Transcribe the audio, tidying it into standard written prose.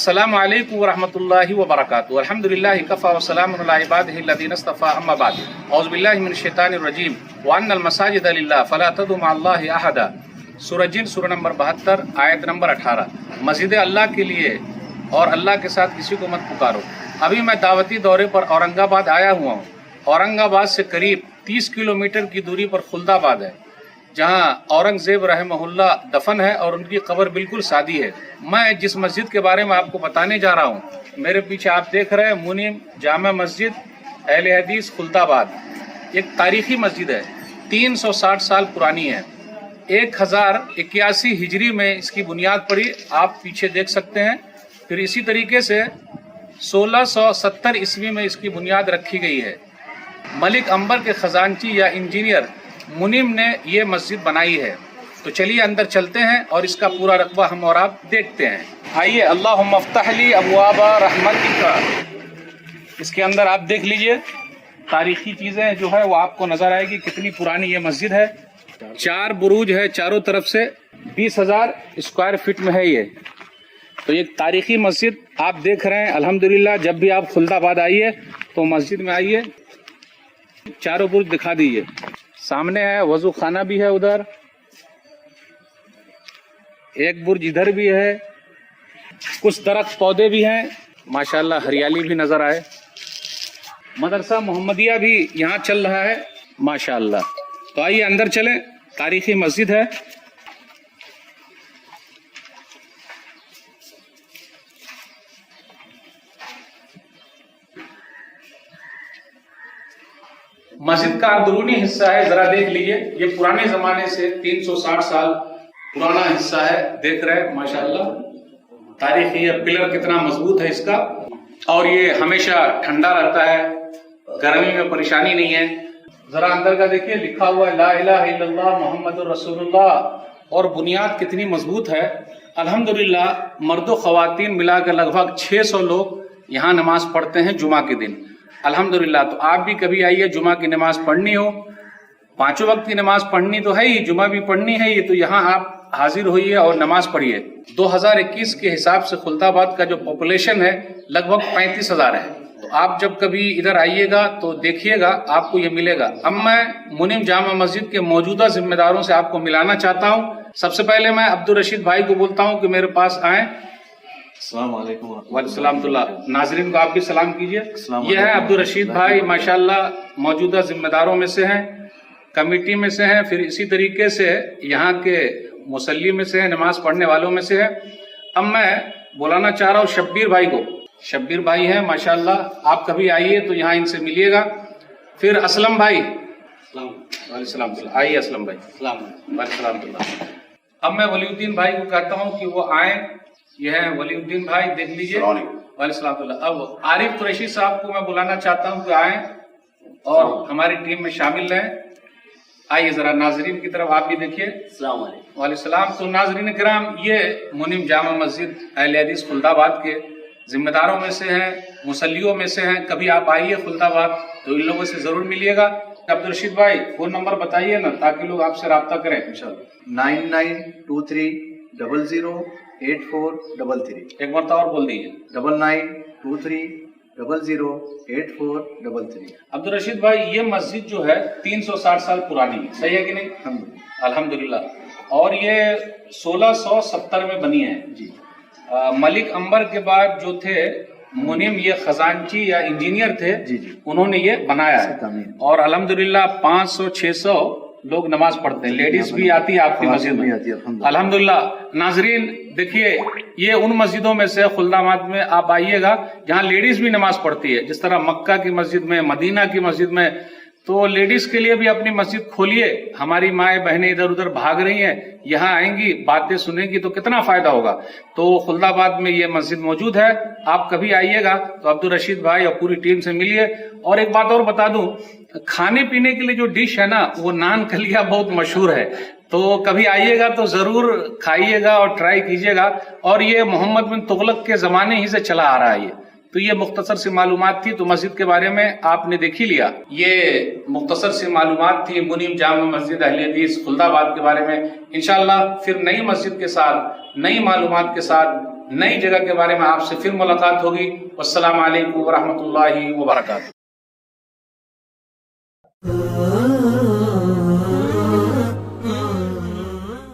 अस्सलामु अलैकुम वरहमतुल्लाहि वबरकातुहू। अल्हम्दुलिल्लाहि कफ़ा व सलामुन अला इबादिहि अल्लज़ीना इस्तफ़ा अम्मा बाद। औज़ु बिल्लाहि मिनश शैतानिर रजीम व अन्नल मसाजिद लिल्लाह फला तदउ मअल्लाहि अहदा। सूरह जिन सूरह नंबर 72 आयत नंबर 18। मस्जिद अल्लाह के लिए और अल्लाह के साथ किसी को मत पुकारो। अभी मैं दावती दौरे पर औरंगाबाद आया हुआ हूँ। औरंगाबाद से करीब 30 किलोमीटर की दूरी पर खुल्दाबाद है, जहाँ औरंगजेब रहमहुल्लाह दफन है और उनकी कब्र बिल्कुल सादी है। मैं जिस मस्जिद के बारे में आपको बताने जा रहा हूँ, मेरे पीछे आप देख रहे हैं मुनीम जामा मस्जिद अहले हदीस खुल्दाबाद। एक तारीखी मस्जिद है, 360 साल पुरानी है। 1081 हिजरी में इसकी बुनियाद पड़ी, आप पीछे देख सकते हैं। फिर इसी तरीके से 1670 ईस्वी में इसकी बुनियाद रखी गई है। मलिक अंबर के खजानची या इंजीनियर मुनीम ने ये मस्जिद बनाई है। तो चलिए अंदर चलते हैं और इसका पूरा रकबा हम और आप देखते हैं। आइए। अल्लाहुम्मा अफ्तह ली अबवाबा रहमतिका। इसके अंदर आप देख लीजिए, तारीखी चीज़ें जो है वो आपको नजर आएगी। कितनी पुरानी ये मस्जिद है। 4 बुरूज है चारों तरफ से, 20,000 स्क्वायर फीट में है ये। तो एक तारीखी मस्जिद आप देख रहे हैं। अल्हम्दुलिल्लाह, जब भी आप खुल्दाबाद आइए तो मस्जिद में आइए, चारों बुर्ज दिखा दीजिए। सामने है वजू खाना भी है, उधर एक बुर्ज इधर भी है, कुछ दरख्त पौधे भी हैं, माशाल्लाह हरियाली भी नजर आए। मदरसा मोहम्मदिया भी यहाँ चल रहा है, माशाल्लाह। तो आइए अंदर चलें, तारीखी मस्जिद है। मस्जिद का अंदरूनी हिस्सा है, जरा देख लीजिए। ये पुराने जमाने से 360 साल पुराना हिस्सा है, देख रहे हैं माशाल्लाह। तारीखी है, पिलर कितना मजबूत है इसका, और ये हमेशा ठंडा रहता है, गर्मी में परेशानी नहीं है। जरा अंदर का देखिए, लिखा हुआ है ला इलाहा इल्लल्लाह मुहम्मदुर रसूलुल्लाह, और बुनियाद कितनी मजबूत है। अल्हम्दुलिल्लाह, मर्दो खवातीन मिलाकर लगभग 600 लोग यहाँ नमाज पढ़ते हैं जुमा के दिन। अल्हम्दुलिल्लाह। तो आप भी कभी आइए, जुमा की नमाज पढ़नी हो, 5 वक्त की नमाज पढ़नी तो है ही, जुमा भी पढ़नी है, ये तो यहाँ आप हाजिर होइए और नमाज पढ़िए। 2021 के हिसाब से खुल्दाबाद का जो पॉपुलेशन है लगभग 35,000 है। तो आप जब कभी इधर आइएगा तो देखिएगा, आपको ये मिलेगा। अब मैं मुनीम जामा मस्जिद के मौजूदा जिम्मेदारों से आपको मिलाना चाहता हूँ। सबसे पहले मैं अब्दुल रशीद भाई को बोलता हूँ कि मेरे पास आए। वालेकुम। नाजरीन को आप भी सलाम कीजिए। ये है अब्दुल रशीद भाई, माशाल्लाह मौजूदा जिम्मेदारों में से हैं, कमेटी में से हैं, फिर इसी तरीके से यहाँ के मुसल्ली में से हैं, नमाज पढ़ने वालों में से है। अब मैं बुलाना चाह रहा हूँ शब्बीर भाई को। शब्बीर भाई हैं माशाल्लाह, आप कभी आइए तो यहाँ इनसे मिलिएगा। फिर असलम भाई, आइए असलम भाई। अब मैं वलीउद्दीन भाई को कहता हूँ कि वो आए। ये है वलीउद्दीन भाई, देख लीजिए। अब आरिफ कुरैशी साहब को मैं बुलाना चाहता हूँ कि आए और हमारी टीम में शामिल रहें। आइए जरा नाजरीन की तरफ आप भी देखिए। वालेकुम। तो नाजरीन किराम, ये मुनीम जामा मस्जिद अहले हदीस खुल्दाबाद के जिम्मेदारों में से हैं, मुसल्लियों में से हैं। कभी आप आइए खुल्दाबाद तो इन लोगों से जरूर मिलिएगा। अब्दुल रशीद भाई, फोन नंबर बताइए ना, ताकि लोग आपसे राब्ता करें इंशाल्लाह। 9923008433। एक बार और बोल दीजिए। 9923008433। अब्दुल रशीद भाई, ये मस्जिद जो है 360 साल पुरानी है, सही है कि नहीं? अल्हम्दुलिल्लाह। और ये 1670 में बनी है जी। मलिक अंबर के बाद जो थे मुनीम, ये खजानची या इंजीनियर थे जी, उन्होंने ये बनाया है। और अल्हम्दुलिल्लाह 500-600 लोग नमाज पढ़ते हैं। लेडीज भी आती है आपकी मस्जिद में, अल्हम्दुलिल्लाह। नाजरीन देखिए, ये उन मस्जिदों में से खुल्दाबाद में आप आइएगा जहाँ लेडीज भी नमाज पढ़ती है, जिस तरह मक्का की मस्जिद में, मदीना की मस्जिद में। तो लेडीज के लिए भी अपनी मस्जिद खोलिए। हमारी माएँ बहनें इधर उधर भाग रही हैं, यहाँ आएंगी, बातें सुनेंगी तो कितना फायदा होगा। तो खुल्दाबाद में ये मस्जिद मौजूद है, आप कभी आइएगा तो अब्दुल रशीद भाई और पूरी टीम से मिलिए। और एक बात और बता दूं, खाने पीने के लिए जो डिश है ना, वो नान कलिया बहुत मशहूर है। तो कभी आइएगा तो जरूर खाइएगा और ट्राई कीजिएगा। और ये मोहम्मद बिन तुगलक के जमाने ही से चला आ रहा है ये। तो ये मुख्तसर सी मालूमात थी। तो मस्जिद के बारे में आपने देख ही लिया। ये मुख्तसर सी मालूमात थी मुनीम जामा मस्जिद अहले हदीस खुल्दाबाद के बारे में। इंशाअल्लाह फिर नई मस्जिद के साथ, नई मालूमात के साथ, نئی جگہ کے بارے میں آپ سے پھر ملاقات ہوگی. والسلام علیکم ورحمۃ اللہ وبرکاتہ.